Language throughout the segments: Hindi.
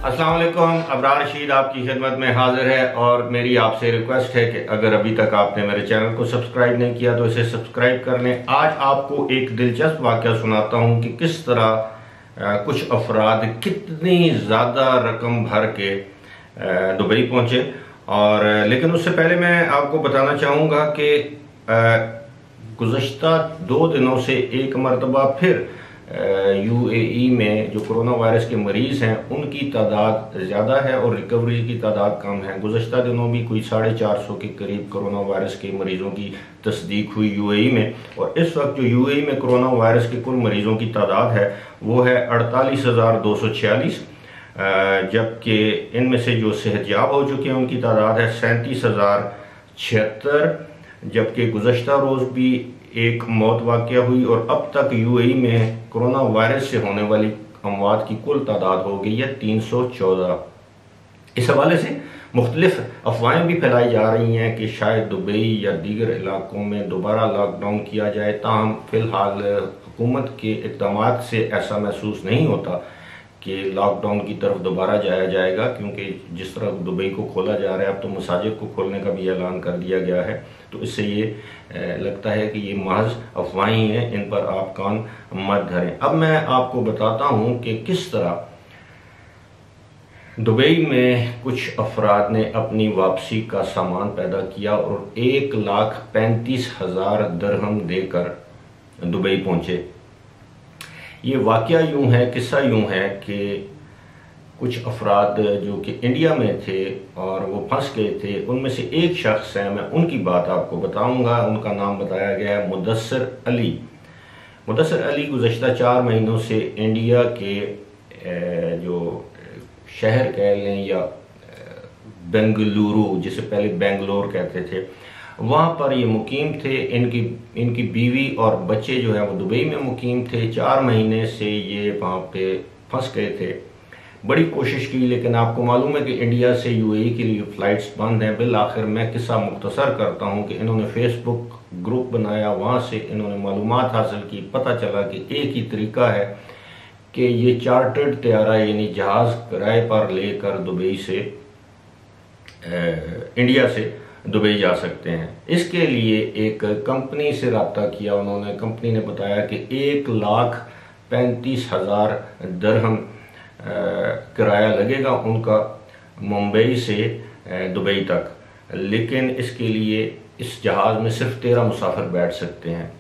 अस्सलाम वालेकुम। अबरार रशीद आपकी खिदमत में हाजिर है और मेरी आपसे रिक्वेस्ट है कि अगर अभी तक आपने मेरे चैनल को सब्सक्राइब नहीं किया तो इसे सब्सक्राइब कर लें। आज आपको एक दिलचस्प वाक़या सुनाता हूं कि किस तरह कुछ अफराद कितनी ज़्यादा रकम भर के दुबई पहुंचे। और लेकिन उससे पहले मैं आपको बताना चाहूँगा कि गुज़श्ता 2 दिनों से एक मरतबा फिर यूएई में जो कोरोना वायरस के मरीज़ हैं उनकी तादाद ज़्यादा है और रिकवरी की तादाद कम है। गुज़श्ता दिनों भी कोई 450 के करीब कोरोना वायरस के मरीज़ों की तस्दीक हुई यूएई में। और इस वक्त जो यूएई में कोरोना वायरस के कुल मरीज़ों की तादाद है वो है 48,246, जबकि इनमें से जो सेहतयाब हो चुके हैं उनकी तादाद है 37,076। जबकि गुज़श्ता रोज़ भी एक मौत वाक़या हुई और अब तक यूएई में कोरोना वायरस से होने वाली अमवात की कुल तादाद हो गई है 314। इस हवाले से मुख्तलिफ अफवाहें भी फैलाई जा रही हैं कि शायद दुबई या दीगर इलाकों में दोबारा लॉकडाउन किया जाए। ताहम फ़िलहाल हुकूमत के इक़दामात से ऐसा महसूस नहीं होता कि लॉकडाउन की तरफ दोबारा जाया जाएगा, क्योंकि जिस तरह दुबई को खोला जा रहा है अब तो मसाजिद को खोलने का भी ऐलान कर दिया गया है। तो इससे ये लगता है कि ये महज अफवाहें हैं, इन पर आप कान मत धरें। अब मैं आपको बताता हूँ कि किस तरह दुबई में कुछ अफराद ने अपनी वापसी का सामान पैदा किया और 1,35,000 दिरहम देकर दुबई पहुँचे। ये वाक़या यूँ है, किस्सा यूँ है कि कुछ अफराद जो कि इंडिया में थे और वो फंस गए थे, उनमें से एक शख्स है, मैं उनकी बात आपको बताऊंगा। उनका नाम बताया गया है मुदस्सिर अली। मुदस्सिर अली गुज़श्ता 4 महीनों से इंडिया के जो शहर कह लें या बेंगलुरु, जिसे पहले बेंगलोर कहते थे, वहाँ पर ये मुकीम थे। इनकी बीवी और बच्चे जो है वो दुबई में मुकीम थे। 4 महीने से ये वहाँ पे फंस गए थे। बड़ी कोशिश की, लेकिन आपको मालूम है कि इंडिया से यूएई के लिए फ़्लाइट्स बंद हैं। बिल आखिर मैं किस्सा मुख्तसर करता हूँ कि इन्होंने फेसबुक ग्रुप बनाया, वहाँ से इन्होंने मालूमात हासिल की। पता चला कि एक ही तरीका है कि ये चार्टर्ड तैयारा यानी जहाज़ किराए पर लेकर दुबई से इंडिया से दुबई जा सकते हैं। इसके लिए एक कंपनी से रब्ता किया उन्होंने। कंपनी ने बताया कि 1,35,000 दिरहम किराया लगेगा उनका मुंबई से दुबई तक, लेकिन इसके लिए इस जहाज़ में सिर्फ 13 मुसाफिर बैठ सकते हैं।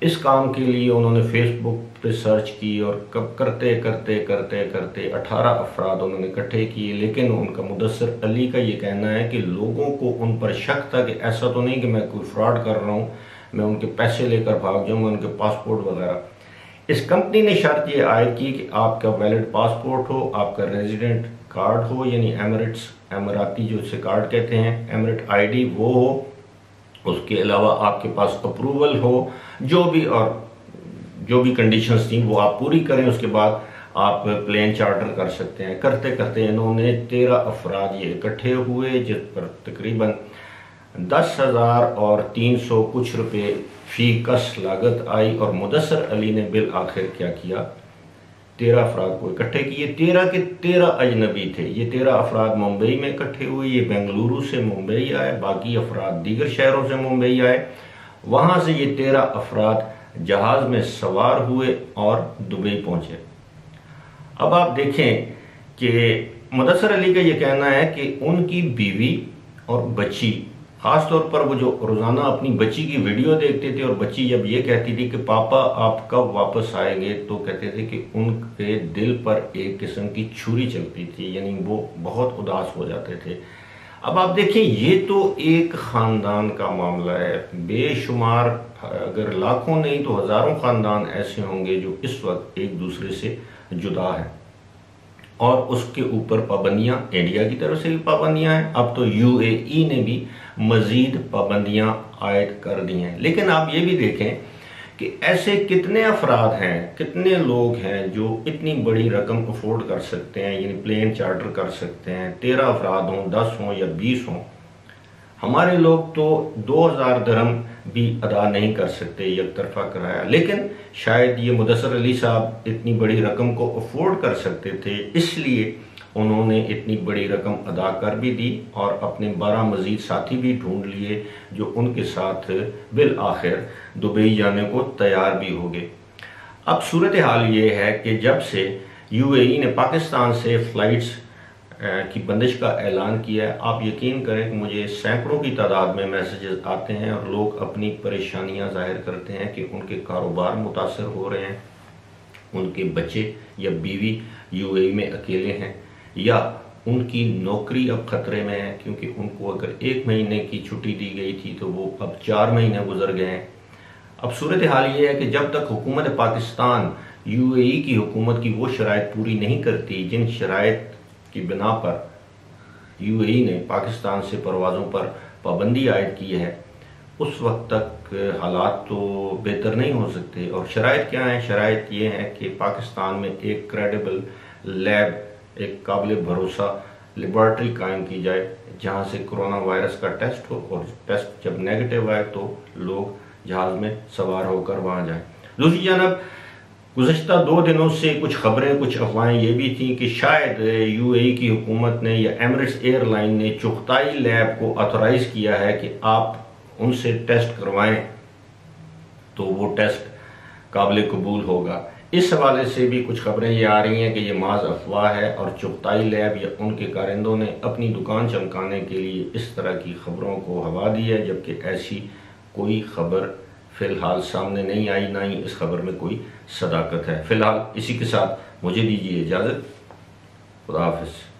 इस काम के लिए उन्होंने फेसबुक पे सर्च की और कब करते करते करते करते 18 अफराद उन्होंने इकट्ठे किए। लेकिन उनका मुदस्सिर अली का ये कहना है कि लोगों को उन पर शक था कि ऐसा तो नहीं कि मैं कोई फ्रॉड कर रहा हूँ, मैं उनके पैसे लेकर भाग जाऊँगा, उनके पासपोर्ट वगैरह। इस कंपनी ने शर्त ये आयद की कि आपका वैलिड पासपोर्ट हो, आपका रेजिडेंट कार्ड हो यानी एमराती जो इसे कार्ड कहते हैं, एमरेट आईडी वो हो, उसके अलावा आपके पास अप्रूवल हो, जो भी कंडीशंस थी वो आप पूरी करें। उसके बाद आप प्लेन चार्टर कर सकते हैं। करते करते इन्होंने 13 अफराद ये इकट्ठे हुए, जिस पर तकरीबन 10,300 कुछ रुपये फी कस लागत आई। और मुदस्सिर अली ने बिल आखिर क्या किया, 13 अफराद को इकट्ठे किए। 13 के 13 अजनबी थे। ये 13 अफराद मुंबई में इकट्ठे हुए। ये बेंगलुरु से मुंबई आए, बाकी अफराद दीगर शहरों से मुंबई आए। वहाँ से ये 13 अफराद जहाज़ में सवार हुए और दुबई पहुँचे। अब आप देखें कि मुदस्सिर अली का ये कहना है कि उनकी बीवी और बच्ची, ख़ास तौर पर वो जो रोज़ाना अपनी बच्ची की वीडियो देखते थे और बच्ची जब ये कहती थी कि पापा आप कब वापस आएंगे, तो कहते थे कि उनके दिल पर एक किस्म की छुरी चलती थी, यानी वो बहुत उदास हो जाते थे। अब आप देखें, ये तो एक ख़ानदान का मामला है। बेशुमार, अगर लाखों नहीं तो हज़ारों ख़ानदान ऐसे होंगे जो इस वक्त एक दूसरे से जुदा है। और उसके ऊपर पाबंदियां, इंडिया की तरफ से भी पाबंदियां हैं। अब तो यूएई ने भी मजीद पाबंदियां आयद कर दी हैं। लेकिन आप ये भी देखें कि ऐसे कितने अफराद हैं, कितने लोग हैं जो इतनी बड़ी रकम अफोर्ड कर सकते हैं, यानी प्लेन चार्टर कर सकते हैं। 13 अफराद हों, 10 हों या 20 हों। हमारे लोग तो 2,000 दिरहम भी अदा नहीं कर सकते एक तरफा किराया। लेकिन शायद ये मुदस्सिर अली साहब इतनी बड़ी रकम को अफोर्ड कर सकते थे, इसलिए उन्होंने इतनी बड़ी रकम अदा कर भी दी और अपने 12 मजीद साथी भी ढूंढ लिए जो उनके साथ बिल आखिर दुबई जाने को तैयार भी हो गए। अब सूरत हाल ये है कि जब से यूएई ने पाकिस्तान से फ़्लाइट्स की बंदिश का ऐलान किया है, आप यकीन करें कि मुझे सैकड़ों की तादाद में मैसेजेस आते हैं और लोग अपनी परेशानियां जाहिर करते हैं कि उनके कारोबार मुतासर हो रहे हैं, उनके बच्चे या बीवी यूएई में अकेले हैं, या उनकी नौकरी अब ख़तरे में है क्योंकि उनको अगर 1 महीने की छुट्टी दी गई थी तो वो अब 4 महीने गुजर गए हैं। अब सूरत हाल ये है कि जब तक हुकूमत पाकिस्तान यूएई की हुकूमत की वो शराइत पूरी नहीं करती जिन शराइत की बिना पर यूएई ने पाकिस्तान से परवाज़ों पर पाबंदी आयद की है, उस वक्त तक हालात तो बेहतर नहीं हो सकते। और शराइत क्या हैं? शराइत ये हैं कि पाकिस्तान में एक क्रेडिबल लैब, एक काबिल भरोसा लेबॉर्ट्री कायम की जाए जहां से कोरोना वायरस का टेस्ट हो और टेस्ट जब नेगेटिव आए तो लोग जहाज़ में सवार होकर वहां जाएं। दूसरी जानब गुज़श्ता 2 दिनों से कुछ खबरें, कुछ अफवाहें ये भी थी कि शायद यूएई की हुकूमत ने या एमिरेट्स एयरलाइन ने चुगताई लैब को ऑथोराइज़ किया है कि आप उनसे टेस्ट करवाएं तो वो टेस्ट काबिल कबूल होगा। इस हवाले से भी कुछ खबरें ये आ रही हैं कि ये माज अफवाह है और चुगताई लैब या उनके कारिंदों ने अपनी दुकान चमकाने के लिए इस तरह की खबरों को हवा दी है, जबकि ऐसी कोई खबर फ़िलहाल सामने नहीं आई, ना ही इस खबर में कोई सदाकत है। फ़िलहाल इसी के साथ मुझे दीजिए इजाज़त। खुदा हाफ़िज़।